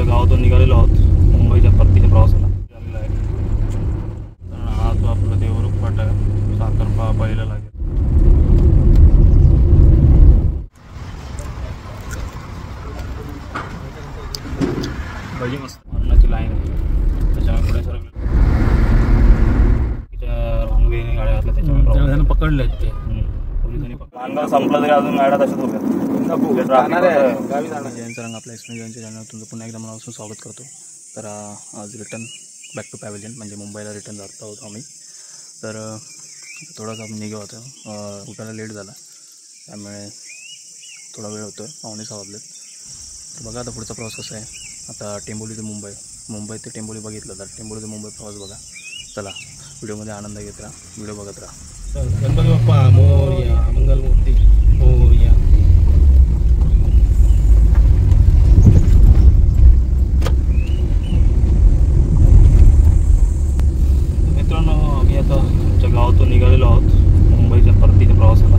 गावातून निघालेलो आहोत मुंबईच्या परतीच्या प्रवासाला झालेला आहे. कारण हा तो आपला देवरुख फाटा साखरपा पहिला लागेल. भजी मस्त अन्नाची लाईन आहे त्याच्यामुळे पुढे सरकले तिच्या रंगवेने गाड्या घातल्या त्याच्यामुळे पकडले ते पोलिसांनी मानगाव संपला तरी अजून गाड्या तशाच होत्या. जयंत रंग आपल्या जयंतच्या चॅनलवर तुमचं पुन्हा एकदा मनापासून स्वागत करतो. तर आज रिटर्न बॅक टू पॅव्हिलियन म्हणजे मुंबईला रिटर्न जात आहोत आम्ही. तर थोडासा आम्ही निघा होतो उठायला लेट झाला त्यामुळे थोडा वेळ होतो 5:45 वाजलेत. तर बघा आता पुढचा प्रवास कसा आहे. आता टेंबोली ते मुंबई ते टेंबोली बघितलं तर टेंबोली ते मुंबई प्रवास बघा. चला व्हिडिओमध्ये आनंद घेत राहा, व्हिडिओ बघत राहा. गणपती बाप्पा मोरया, मंगलमूर्ती मोरया. मित्रांनो आम्ही आता आमच्या गावातून निघालेलो आहोत मुंबईच्या परतीच्या प्रवासाला.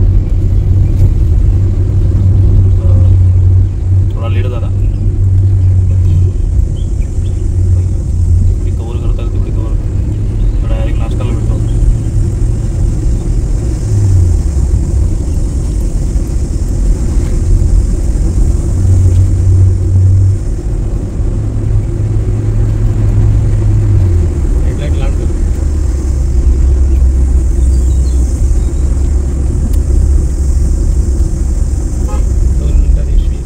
थोडा लेट झाला. नाश्ताला भेटतो. हेडलाईट लांब कर. 2 मिनिटात येशी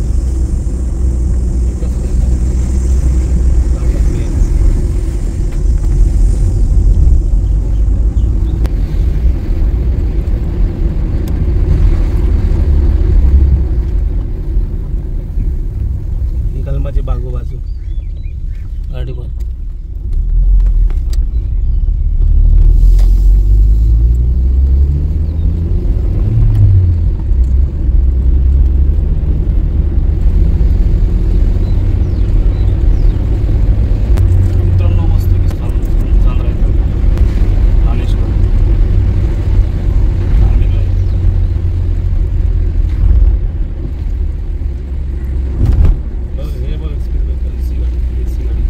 कलमाची बाजू गाडी बघ. मित्रांनो मस्त चांद राहतं रामेश्वर सांगितलं. हे बघ स्पीड ब्रेकर एसी गाडी.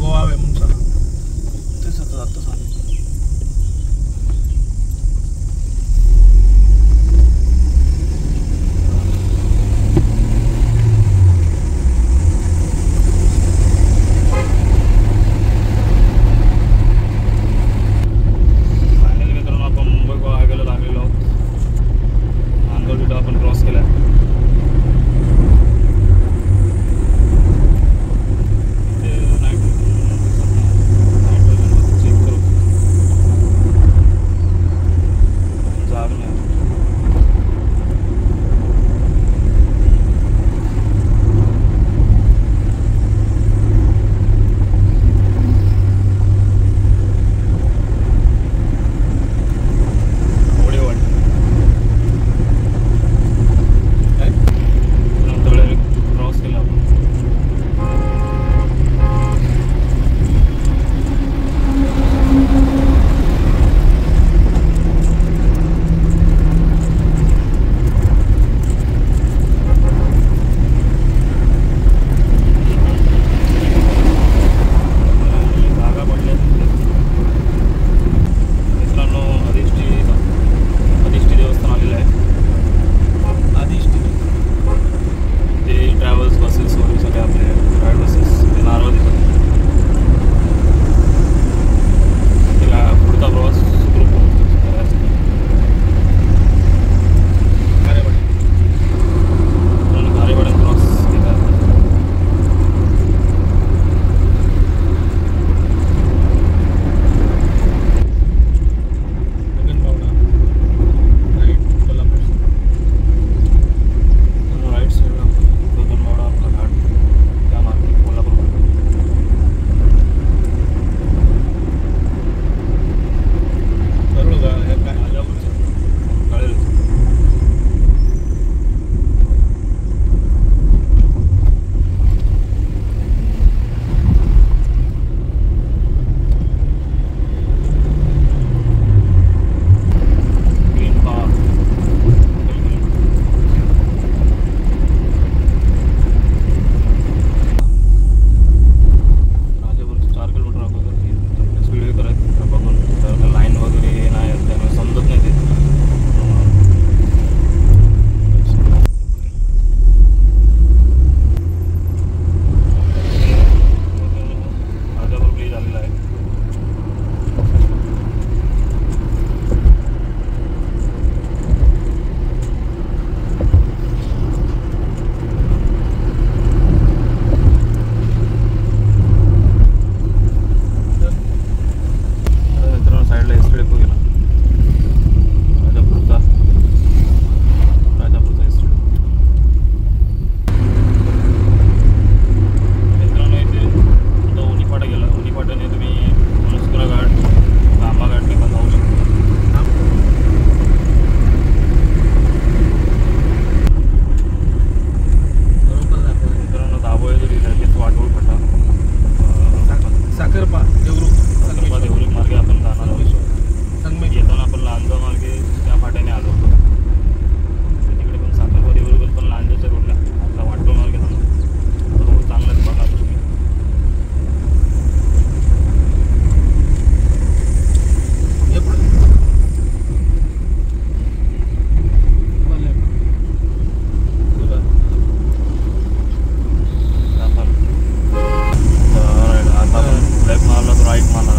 गोवा आहे म्हणून चला. तेच आता सांगितलं. आपण क्रॉस केला. राईट मारला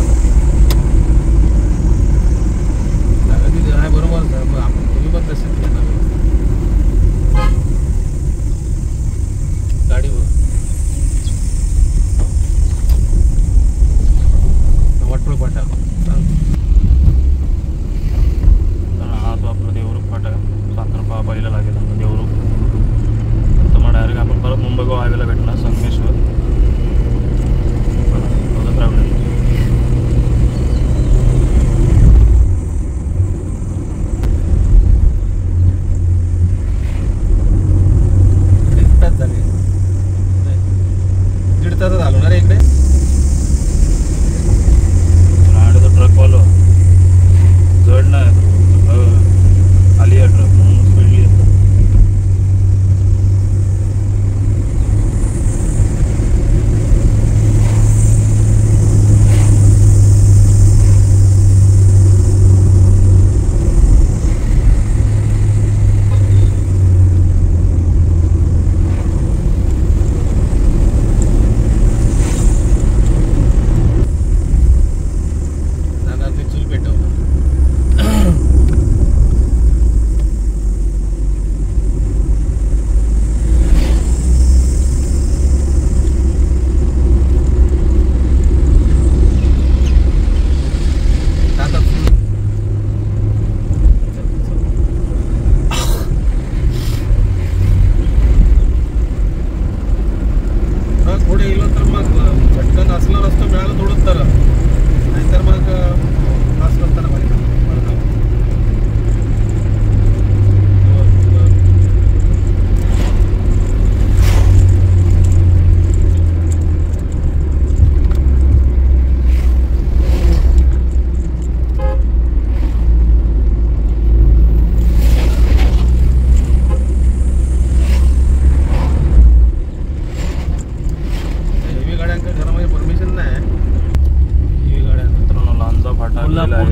कोल्हापूर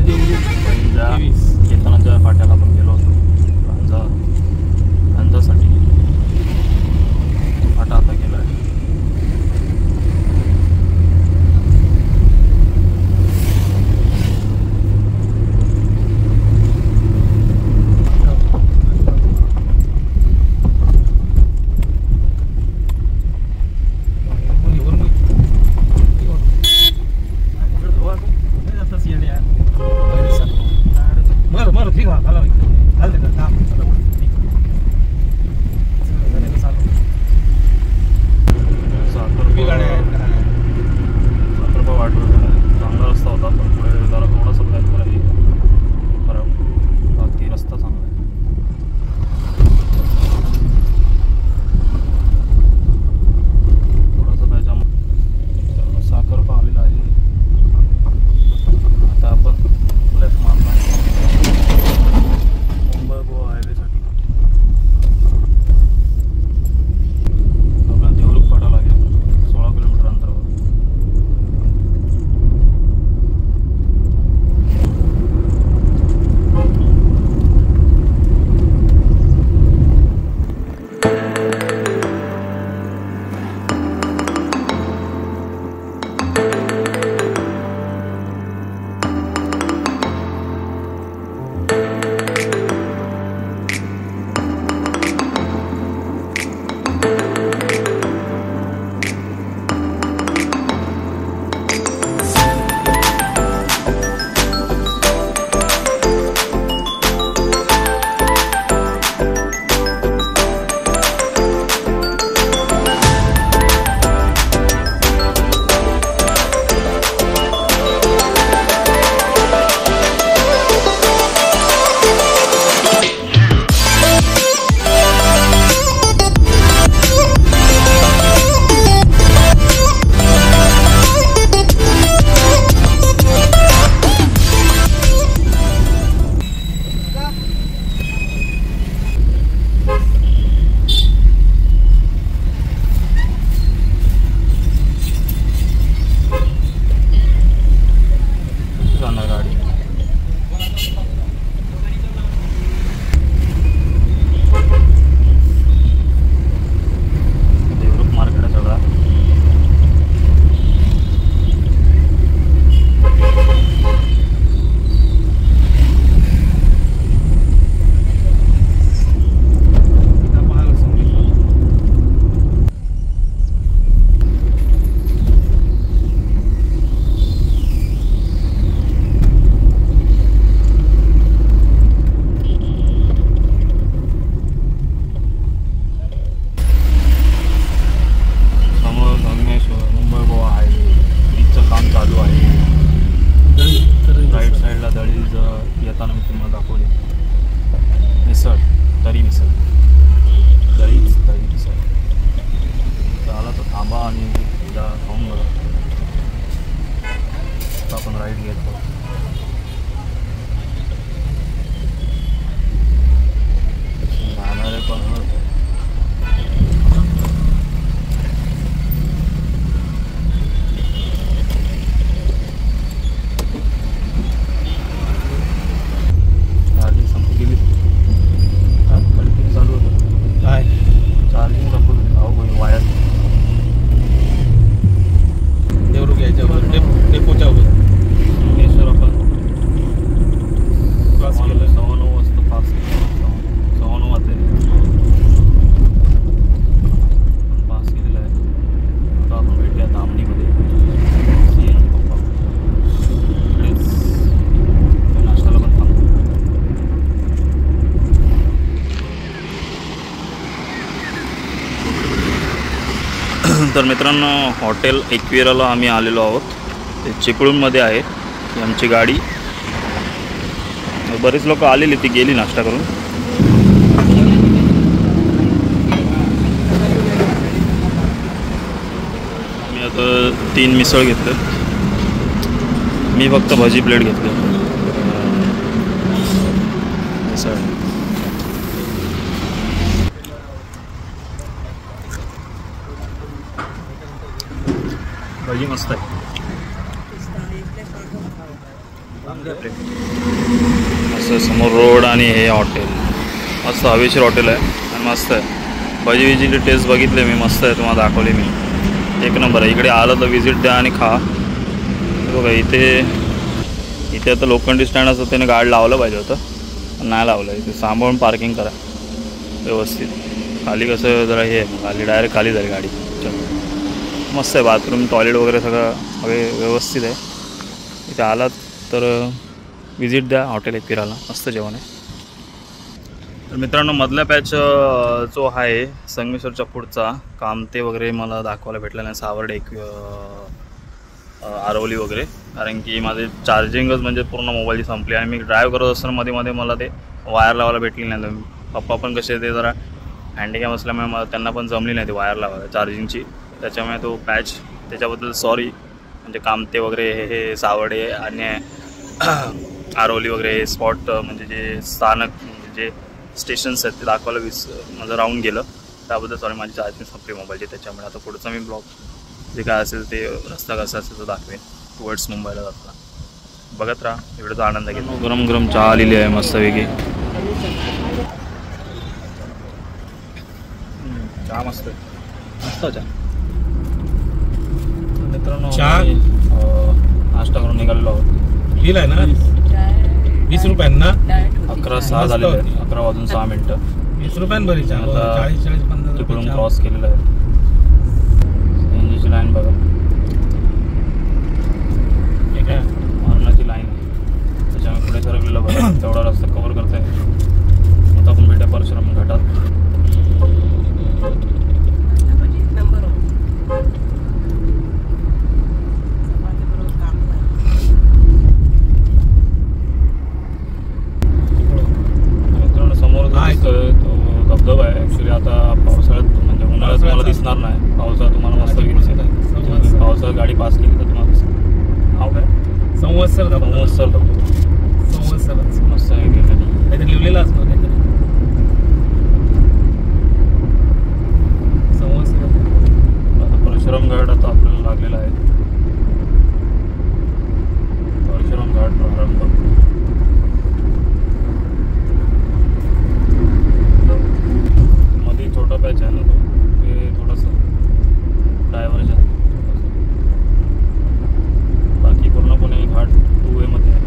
येतानाच्या फाट्याला आपण गेलो होतो गांजासाठी. फाटा आता गेला आहे. तर मित्रांनो हॉटेल एकविराला आम्ही आलेलो आहोत. ते चिपळूणमध्ये आहे. ही आमची गाडी. बरीच लोक आलेली, ती गेली नाश्ता करून. मी आता 3 मिसळ घेतले. मी फक्त भाजी प्लेट घेतली. मिसळ भाजी मस्त आहे. असं समोर रोड आणि हे हॉटेल मस्त हवेशीर हॉटेल आहे आणि मस्त आहे. भजी विजीची टेस्ट बघितले मी, मस्त आहे, तुम्हाला दाखवली मी, एक नंबर आहे. इकडे आलं तर विजिट द्या आणि खा. बघा इथे आता लोखंडी स्टँड असतं, त्याने गाडी लावलं पाहिजे होतं, पण नाही लावलं. इथे सांभाळून पार्किंग करा व्यवस्थित. खाली कसं जरा हे खाली डायरेक्ट खाली जाईल गाडी. मस्त आहे बाथरूम टॉयलेट वगैरे सगळं व्यवस्थित आहे. इथे आलात तर विजिट द्या हॉटेल एकविराला, मस्त जेवण आहे. तर मित्रांनो मधल्या पॅच जो आहे संगमेश्वरच्या पुढचा कामते वगैरे मला दाखवायला भेटलं नाही, सावर्डे आरवली वगैरे, कारण की माझे चार्जिंगच म्हणजे पूर्ण मोबाईलची संपली आणि मी ड्राईव्ह करत असताना मध्ये मला ते वायर लावायला भेटली नाही. पप्पा पण कसे ते जरा हँडिकॅप असल्यामुळे मला त्यांना पण जमली नाही ती वायर लावायला चार्जिंगची, त्याच्यामुळे तो पॅच त्याच्याबद्दल सॉरी. म्हणजे कामते वगैरे हे सावर्डे आणि आरवली वगैरे हे स्पॉट म्हणजे जे स्थानक म्हणजे जे स्टेशन्स आहेत ते दाखवायला माझं राहून गेलं, त्याबद्दल सॉरी. माझी चार्जिंग संपली मोबाईलची, त्याच्यामुळे आता पुढचा मी ब्लॉग जे काय असेल ते रस्ता कसा असेल तो दाखवेन टुवर्ड्स मुंबईला जाताना. बघत राहा, एवढाचा आनंद घेतो. गरम गरम चहा आलेली आहे मस्तपैकी, चहा मस्त मस्त चहा. मित्रांनो नाश्ता करून निघालेलो आहोत. बिल आहे ना 20 रुपयांना 11:06 झालेले आहेत, 11 वाजून 6 मिनिटं. 20 रुपयांबरी चहा. आता 40-50 तिकडून क्रॉस केलेलं आहे. सीएनजीची लाईन बघा, ठीक आहे, मारणाची लाईन आहे, त्याच्यामुळे पुढे सरकलेलं बघा. तेवढा रस्ता कव्हर करता येईल. आता आपण भेटा परशुराम घाटात. धबधबा आहे ॲक्च्युली. आता पावसाळ्यात म्हणजे उन्हाळ्यात तुम्हाला दिसणार नाही, पावसाळ्यात तुम्हाला मस्त दिसेल. पावसाळ्यात गाडी पास केली तर तुम्हाला दिसेल. नाव काय? संवत्सर धबधबा. संवत्सरच मस्त आहे, काहीतरी लिहिलेलं असतं काहीतरी संवत्सर. आता परशुराम घाट आता आपल्याला लागलेला आहे. परशुराम घाट प्रारंभ. छोटा पॅच आहे ना तो, ते थोडंसं डायव्हर्जन. बाकी पूर्णपणे घाट 2 वे मध्ये आहे.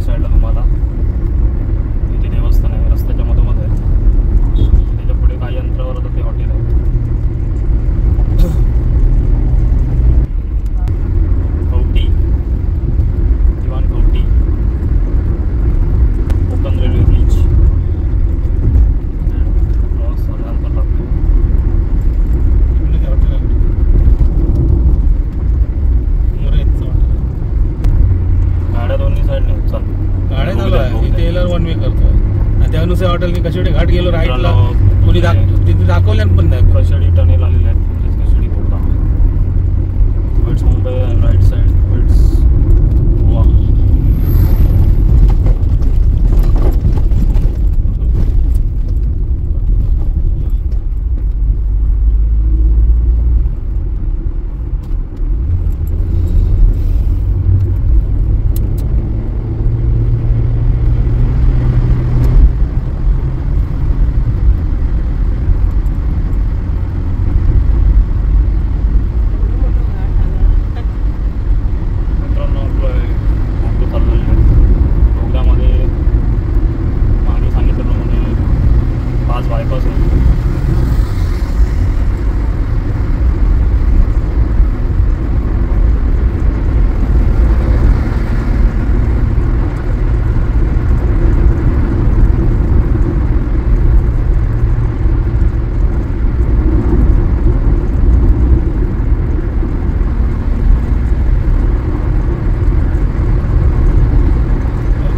साईडला तुम्हाला इथे देवस्थान आहे, रस्त्याच्या मधोमध आहे. त्याच्या पुढे काही अंतरावर आता ते हॉटेल आहे. कवटी दिवाण कवटी कोकण रेल्वे ब्रिज प्रवास अंतर लागतो. इकडे ते हॉटेल आहे. समोर यायचं हॉटेल आहे. गाड्या दोन्ही साईडने चालू. गाड्या चालू आहे. इथे एलर वन वे करतोय आणि त्यानुसार हॉटेलनी कशेवडे घाट गेलो राईटला. कोणी तिथे दाखवल्यान पण नाही. कशाडी टनेल आलेले आहेत. म्हणजेच कशाडी बोगदा. वेट्स मुंबई राईट साईड वेट्स गोवा. मित्रांनो आपलं बोगदं चाललेलं आहे. बोगद्यामध्ये मागे सांगितल्याप्रमाणे 5 बायपास आहेत.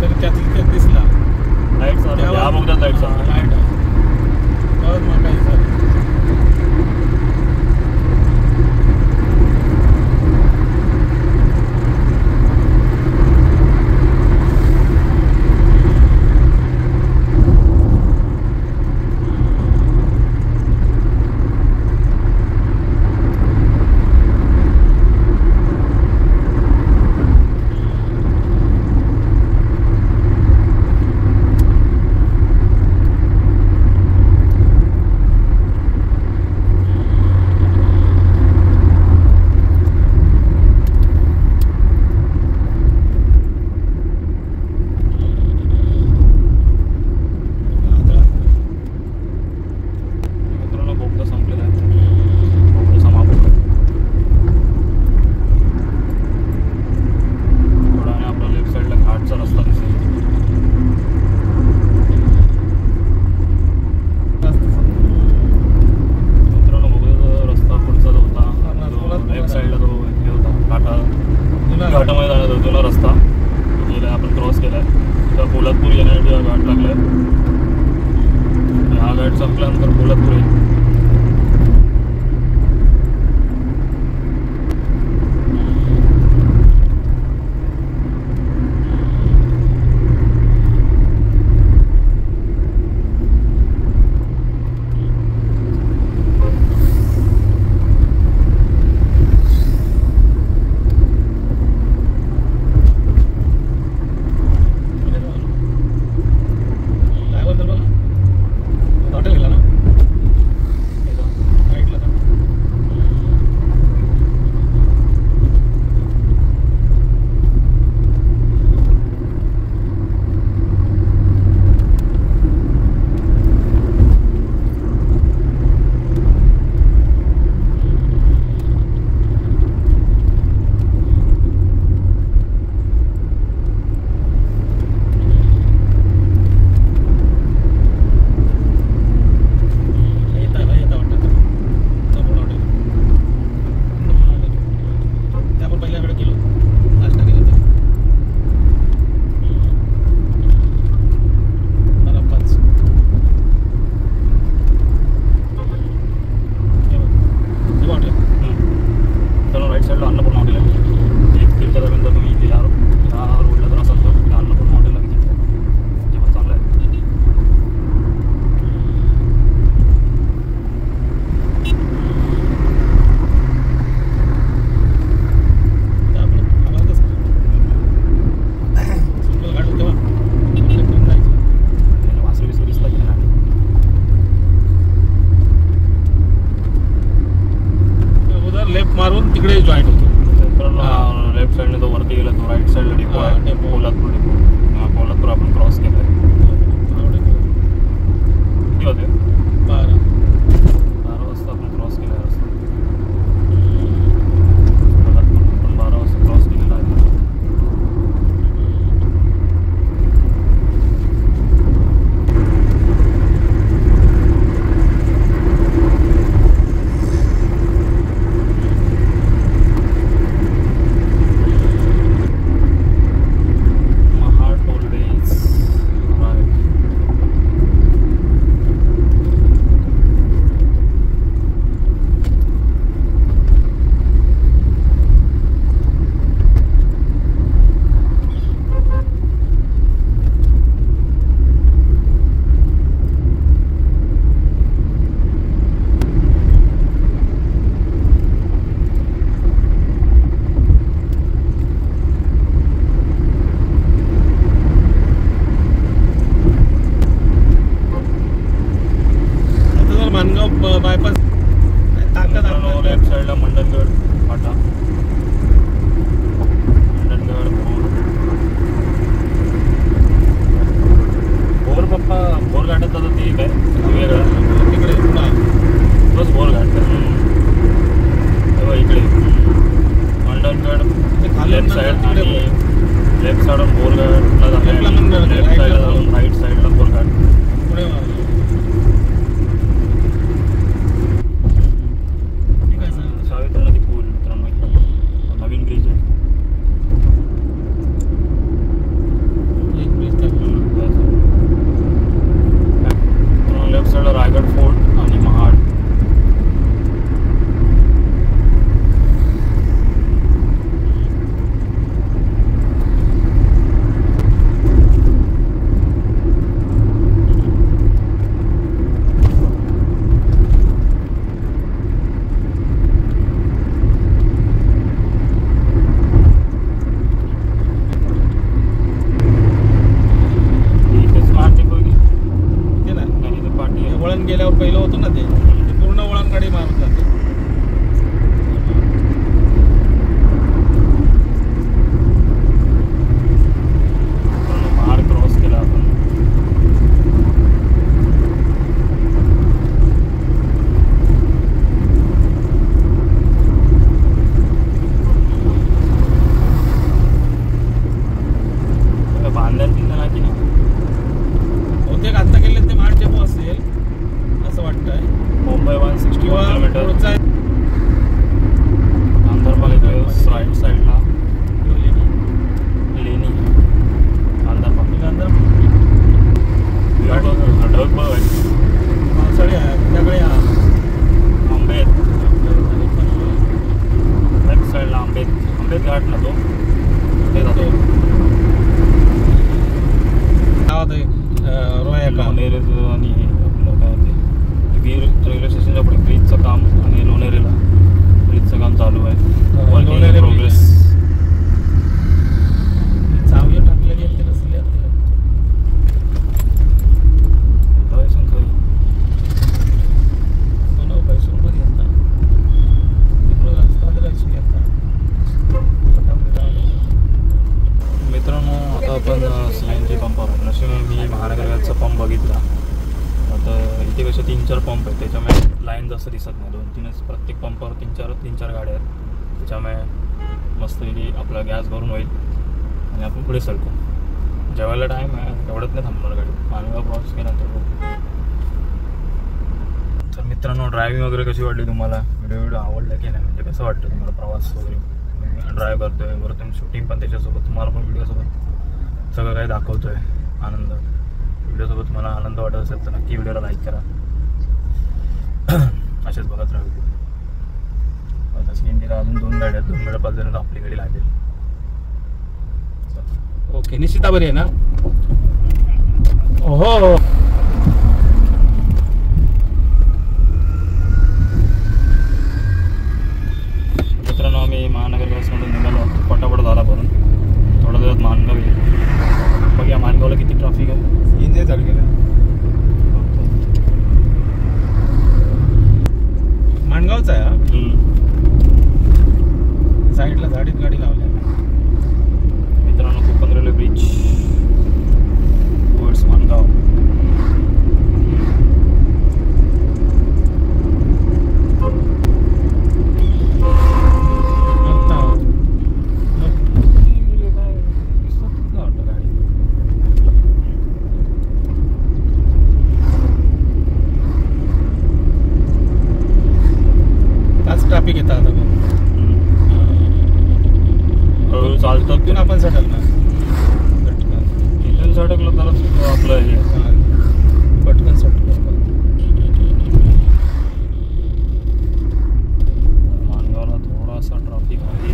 तरी त्यात दिसला लाईट्स या बोगद्यात लाईट्स आहेत. लाईट आहे. तेव्हाच मग काही झालं. मित्रांनो बोगदा संपलेला आहे. बोगदा समाप्त. थोडा आणि आपला लेफ्ट साईडला घाटचा रस्ता दिसेल. मित्रांनो बोगद्याचा रस्ता पुढचा जो होता लेफ्ट साईडला जो हे होता घाटामध्ये जाण्याचा जुना रस्ता गेला आपण क्रॉस केला आहे. तिथं पोलादपूर येण्यासाठी हा घाट लागला आहे. हा घाट संपल्यानंतर पोलादपूर येईल. काय बोलतो बघा. हॉटेल गेला ना. गेल्यावर पहिलं होतं ना ते पूर्ण वळण गाडी मारून जाते. महाड क्रॉस केला आपण. बांधण्यात बिंधण्याला की नाही बहुतेक आता गेले ते महाड डेपो असेल असं वाटतंय. मुंबई 161 किंवा किलोमीटर. पुढचा गांधरबाग राईट साईडला लेणी गांधरबाग. ढग बघ पावसाळी आहे त्याकडे आंबे आहेत. लेफ्ट साईडला आंबेत घाट ना तो ते जातो. लोणेरेचं आणि आपलं काय ते वीर रेल्वे स्टेशनच्या पुढे ब्रिजचं काम आणि लोणेरेला ब्रिजचं काम चालू आहे. Working in progress. चावलं टाकलेली आहे ते नसले मित्रांनो आता आपण CNG पंपावर नशीब मी महानगर गॅसचा पंप बघितला. आता इथे कसे 3-4 पंप आहेत त्याच्यामुळे लाईन जास्त दिसत नाही. 2-3च प्रत्येक पंपावर 3-4 गाड्या आहेत. त्याच्यामुळे मस्तपैकी आपला गॅस भरून होईल आणि आपण पुढे सरकू. जेवायला टाईम आहे एवढंच नाही थांबणार गाडी. मानगाव क्रॉस केल्यानंतर बघू. तर मित्रांनो ड्रायव्हिंग वगैरे कशी वाटली तुम्हाला? व्हिडिओ आवडला की नाही? म्हणजे कसं वाटतं तुम्हाला प्रवास वगैरे? ड्राईव्ह करतोय वरतून शूटिंग पण त्याच्यासोबत तुम्हाला पण व्हिडिओसोबत सगळं काही दाखवतोय. आनंद व्हिडिओसोबत तुम्हाला आनंद वाटत असेल तर नक्की व्हिडिओला लाईक करा. असेच बघत राहा व्हिडिओ. आता CNGला अजून 2 गाड्या आहेत. 2 गाड्या 5 जणांना आपली गाडी लागेल. ओके निश्चिता बरी आहे ना? हो मित्रांनो आम्ही महानगर गॅसमधून निघालो. पटापट झाला भरून. थोड्या दिवसात मानगाव येईल. बघ या मानगावला किती ट्रॅफिक आहे. इंजे चालू केलं. माणगावचा आहे साईडला झाडीत गाडी लावल्या. मित्रांनो Konkan railway bridge towards Mangaon. Traffic येतं आता हळूहळू चालतं. तिथून आपण सटकणार. इथून सटकलं तरच आपलं हे पटकन सटकलं. मानगावला थोडासा ट्रॅफिक आहे.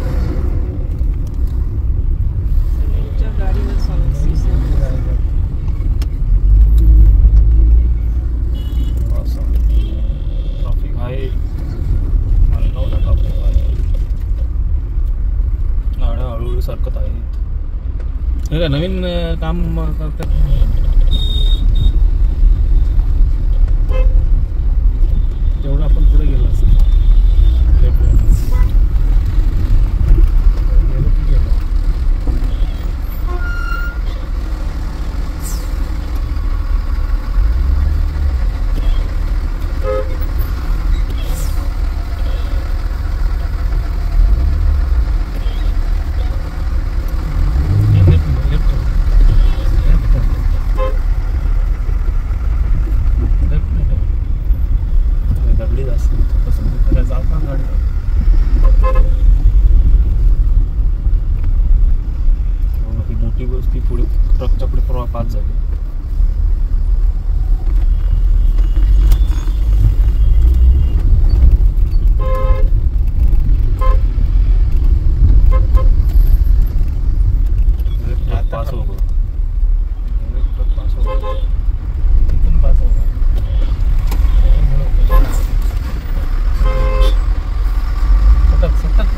थोडासा ट्रॅफिक आहे. गाड्या हळूहळू सरकत आहेत. हे का नवीन काम करतात. तेवढं आपण पुढे गेलो असतो. मोठी गोष्टी पुढे ट्रकच्या पुढे प्रवाह पास झाली. पास होगा तिथून पास होगा. सतत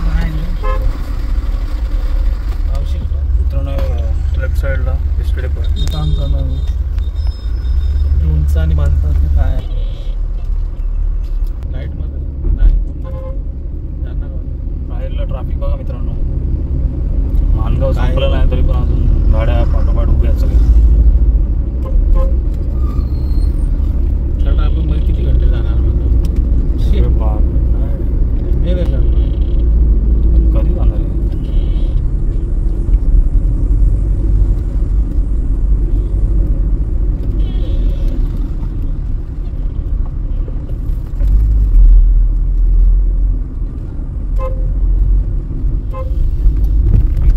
लेफ्ट साईडला एसटी डेपो आहे. काम चालू आहे. उंच आणि बांधतात काय वडकीला ट्रॅफिक बघा मित्रांनो, मानगाव संपलं नाही तरी पण अजून गाड्या पाठोपाठ उभ्या आहेत सगळ्या. ट्रॅफिक मध्ये किती घंटे जाणार कधी जाणार आहे?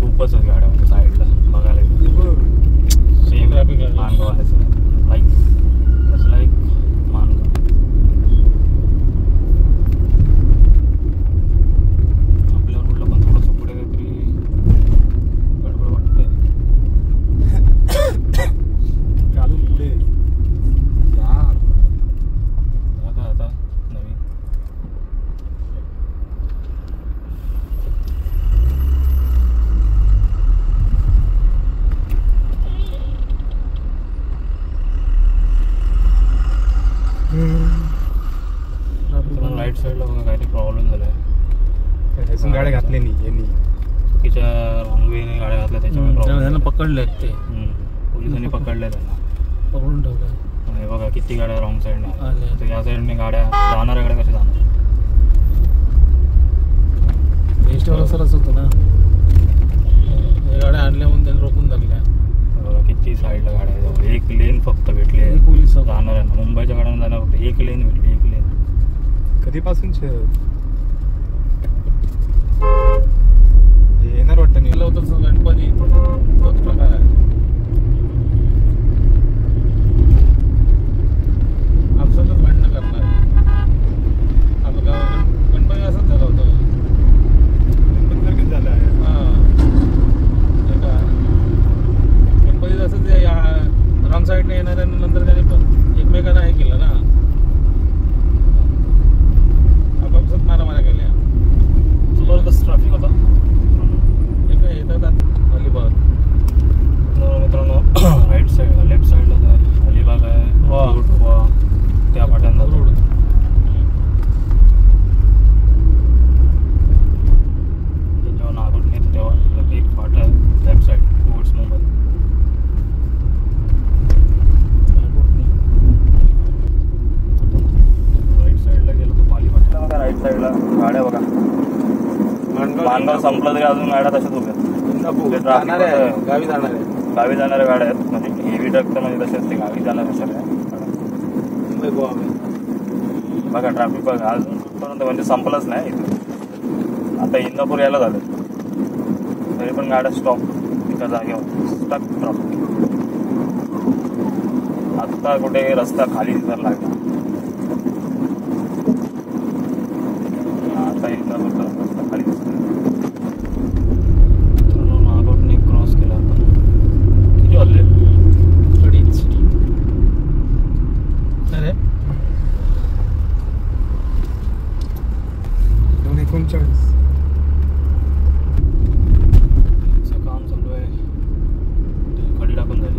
खूपच आहेत गाड्या म्हणजे साईडला बघायला सेम ट्रॅफिक मानगाव आहे सगळं लाईक मानगाव. आपल्या रोडला पण थोडंसं पुढे काहीतरी गडबड वाटते. चालू पुढे आता नवीन राईट साईडला बघा काहीतरी प्रॉब्लेम झाला आहे. गाड्या घातल्या नाही यांनी, चुकीच्या रॉंगवेने गाड्या घातल्या त्याच्यामुळे त्यांना प्रॉब्लेम. पकडले ते पोलिसांनी पकडले त्यांना. पकडून ठेवलं. हे बघा किती गाड्या रॉंग साईडने आल्या. तर या साईडने गाड्या जाणाऱ्या गाड्या कशा जाणार? रजिस्टर असंच होतं ना, हे गाड्या आणल्या म्हणून त्यांनी रोखून धरल्या. बघा किती साईडला गाड्या आहेत जवळ. एक लेन फक्त भेटली पोलीस जाणाऱ्यांना. मुंबईच्या गाड्यांना जाणार फक्त एक लेन भेटली, एक लेन. कधीपासून येणार वाटतं नाही होतं गणपती तोच प्रकार आहे. आपसातच भांडणं करणार. आपलं गाव गणपती असंच झालं होतं. गणपती झालं आहे गणपती असंच रॉंग साईडने येणाऱ्यानंतर त्याने पण एकमेकांना हे केलं ना, आपापसात मारामाऱ्या केल्या. जबरदस्त ट्रॅफिक होता. हे काय येतात अलिबाग मित्रांनो, राईट साईड लेफ्ट साईडला आहे अलिबाग आहे, त्या पाट्यांना रोड. जेव्हा नागोठणे येतं तेव्हा एक फाटा आहे left side towards Mumbai. Right साईडला गेलो तर पाली फाटा बघा. राईट साईडला गाड्या बघा. मानगाव संपलं तरी अजून गाड्या तशाच उभ्या आहेत. गावी जाणार आहे. गावी जाणाऱ्या गाड्या आहेत म्हणजे हेवी ट्रक तर म्हणजे तसेच ते गावी जाणाऱ्या सगळ्या मुंबई गोवा बघा. ट्रॅफिक बघा अजूनपर्यंत म्हणजे संपलंच नाही इथं. आता इंदापूर यायला झालं तरी पण गाड्या स्टॉप एका जागेवर स्टक ट्रॅफिक. आत्ता कुठे रस्ता खाली दिसायला लागला. आता इंदापूरचा रस्ता खाली दिसतो. नागोठणे क्रॉस केला आपण. किती वाजले? अडीच. अरे 2:39 काम चालू आहे. खडी टाकून झाली.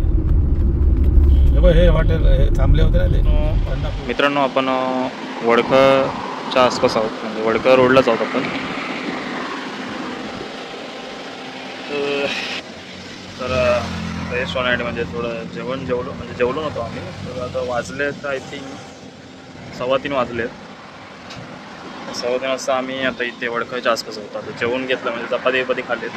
हे हॉटेल हे थांबले होते ना ते. मित्रांनो, आपण वडकाच्या आसपास आहोत म्हणजे वडका रोडलाच आहोत आपण. तर फ्रेश होण्यासाठी म्हणजे थोडं जेवलो नव्हतो आम्ही. तर आता वाजलेत आय थिंक 3:15 वाजलेत. 3:15 वाजता आम्ही आता इथे वडकाच्या आसपास होतो. आता जेवण घेतलं म्हणजे चपाती खाल्लेत.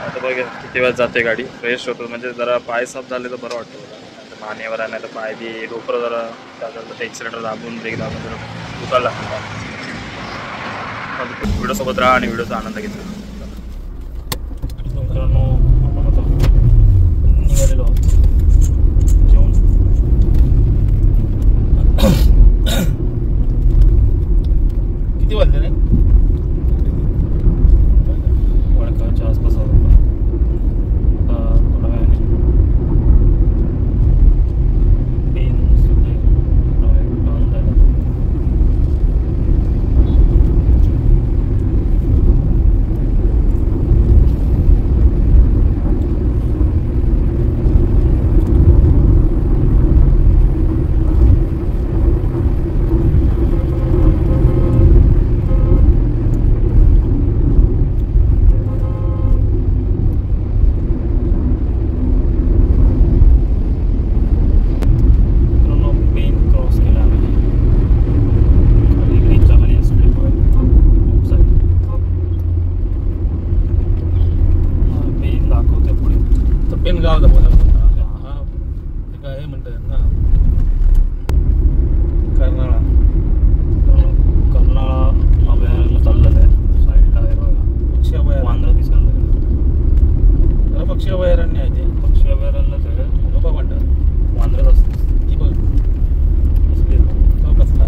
आता बघा किती वेळात जाते गाडी. फ्रेश होतो म्हणजे जरा पाय साफ झाले तर बरं वाटतं मला. नंतर मानेवर नाही तर पाय बी डोकं जरा त्यानंतर ते एक्सिलेटर दाबून ब्रेक दाबून जरा दुखायला लागतं. व्हिडिओसोबत राहा आणि व्हिडिओचा आनंद घेतला. मित्रांनो, आपण आता निघालेलो आहोत जेवण. किती वाजले रे? वडकाच्या आसपास आहोत आपण. थोडा वेळाने टर्न झाला. हे म्हणतात ना कर्नाळा अभयारण्य चालू झालं आहे. साईडला आहे बघा पक्षी अभयारण्य. वांद्रा दिसायला लागलं. त्याला पक्षी अभयारण्य आहे ते. पक्षी अभयारण्यच आहे. लोक म्हणतात वांद्र्यात असते ही बघ असले तो कसला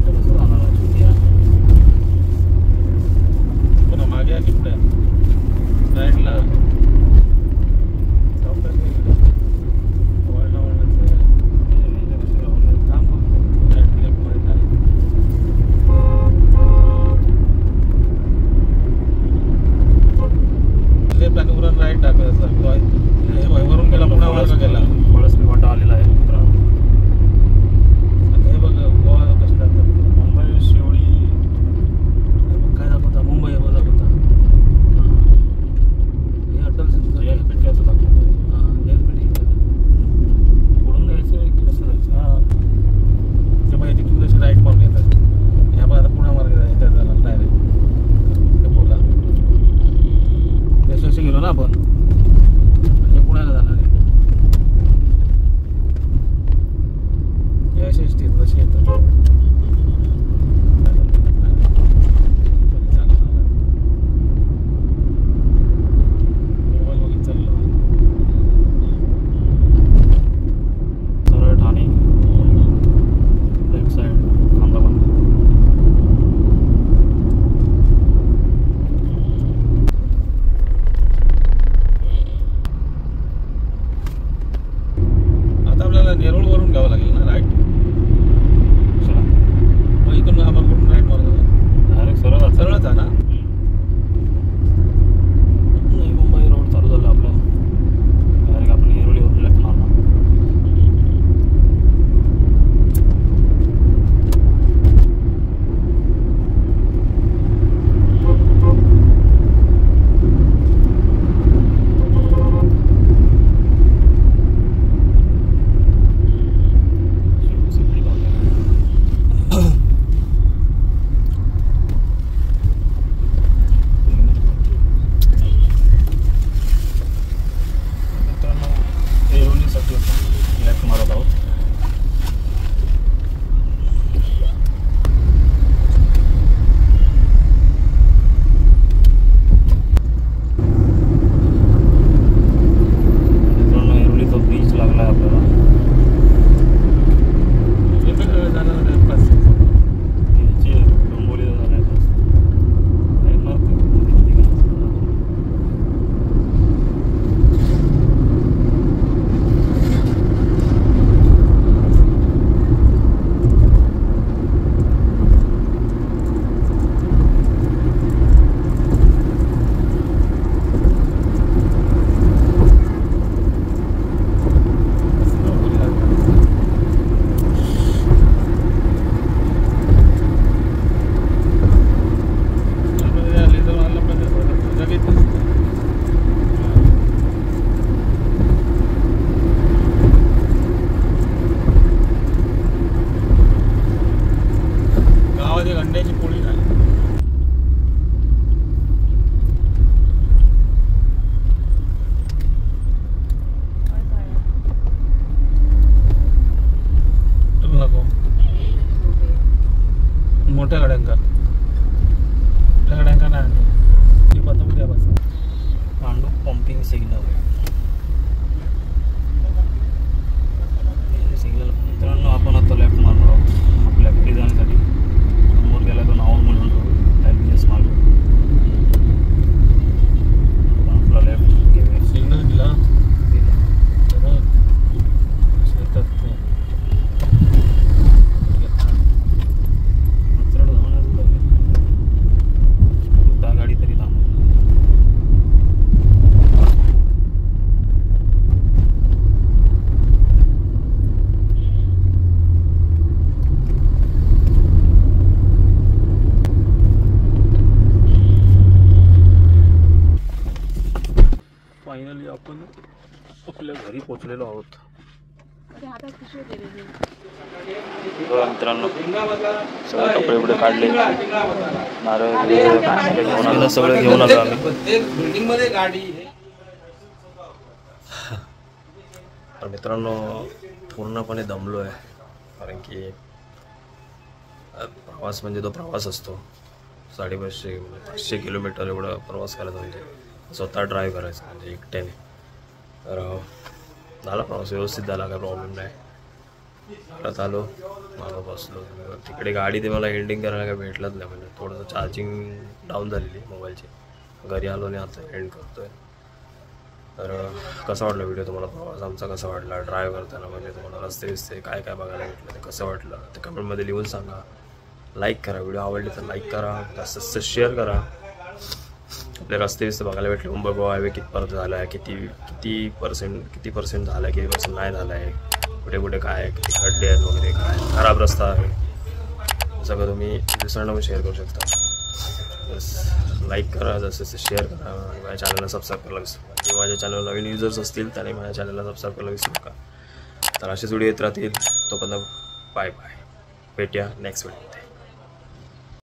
कसं जाणार पुन्हा मागे आली पुढे राईटला वळणा वळणाचं थांब राईट लेफ्ट मध्ये आहे. लेफ्ट आणि वरून राईट टाकायचं हे वरून गेला पुन्हा वळका गेला. पळसपी वाटा आलेला आहे मित्रांनो. आता हे बघ गोवा कसे जातात मुंबई शिवडी काय दाखवता मुंबई हे दाखवता हे अटल सिंधू एअरपेटी असं दाखवत आहे. पुढून जायचं की कसं जायचं. ते मग तिथून जसे राईट मारून येतात ह्या बघा आता पुन्हा मार्ग येतात झाला डायरेक्ट ते बोला त्याच्याशी गेलो ना आपण हे पुण्याला जाणार आहे. याशी स्थित तशी येतात मोबाईल बघित चाललो सरळ ठाणे लेफ्ट साईड खांदाबाद. आता आपल्याला नेरूळवरून घ्यावं लागेल ना राईट. चला मग इथून आपण कुठून राईट मारतो डायरेक्ट सरळ सरळच आहे ना. नवी मुंबई रोड चालू झाला आपला. डायरेक्ट आपण येरोलीवरून लेफ्ट मारणार. शिवसेना गाव. मित्रांनो येरोलीसाठी आपण लेफ्ट मारत आहोत. मित्रांनो येरोलीचा बीच लागला आहे आपल्याला. जाणार याची डोंबोलीला जाण्याचं असतं. काय मारते गावात एक अंड्याची पोळी नाही. तुला नको मोठ्या गाड्यांका नाही उद्या बस पांडू पंपिंग सिग्नल. सिग्नल मित्रांनो आपण आता लेफ्ट मारणार आहोत आपल्या घरी जाण्यासाठी. समोर गेला तो नाव म्हणून LBS मार्ग. आपण आपला लेफ्ट घेऊया. सिग्नल दिला शेतात ते कचरा धावण्याचं लागेल. त्या गाडी तरी थांब. फायनली आपण आपल्या घरी पोचलेलो आहोत. बघा मित्रांनो सगळे कपडे बिपडे काढले, नारळ वगैरे काय घेऊन आलो, सगळं घेऊन आलो आम्ही. बिल्डिंगमध्ये गाडी तर मित्रांनो पूर्णपणे दमलो आहे, कारण की प्रवास म्हणजे तो प्रवास असतो. 550 किलोमीटर एवढा प्रवास करायचा म्हणजे स्वतः ड्राईव्ह करायचा म्हणजे एकट्याने. तर झाला प्रवास व्यवस्थित झाला, काय प्रॉब्लेम नाही. परत आलो मागं बसलो. तिकडे गाडी ते मला एंडिंग करायला काय भेटलंच नाही, म्हणजे थोडंसं चार्जिंग डाऊन झालेली मोबाईलची. घरी आलो आणि आता एंड करतो आहे. तर कसा वाटला व्हिडिओ तुम्हाला, प्रवास आमचा कसा वाटला ड्राईव्ह करताना, म्हणजे तुम्हाला रस्ते विस्ते काय काय बघायला भेटलं ते कसं वाटलं ते कमेंटमध्ये लिहून सांगा. लाईक करा, व्हिडिओ आवडले तर लाईक करा, जास्त शेअर करा. आपले रस्ते विस्ते बघायला भेटले, मुंबई गोवा हायवे कितपर्यंत झाला आहे, किती पर्सेंट झाला आहे, किती पर्सेंट नाही झाला आहे, कुठे कुठे काय किती खड्डे आहेत वगैरे, काय खराब रस्ता आहे, सगळं तुम्ही दुसऱ्यांना पण शेअर करू शकता. बस लाईक करा, जसं शेअर करा आणि माझ्या चॅनलला सबस्क्राईब करायला विसरू नका. जे माझ्या चॅनलला नवीन युजर्स असतील त्याने माझ्या चॅनलला सबस्क्राईब करायला विसरू नका. तर असेच व्हिडिओ येत राहतील. तोपर्यंत बाय बाय, भेटूया नेक्स्ट व्हिडिओमध्ये.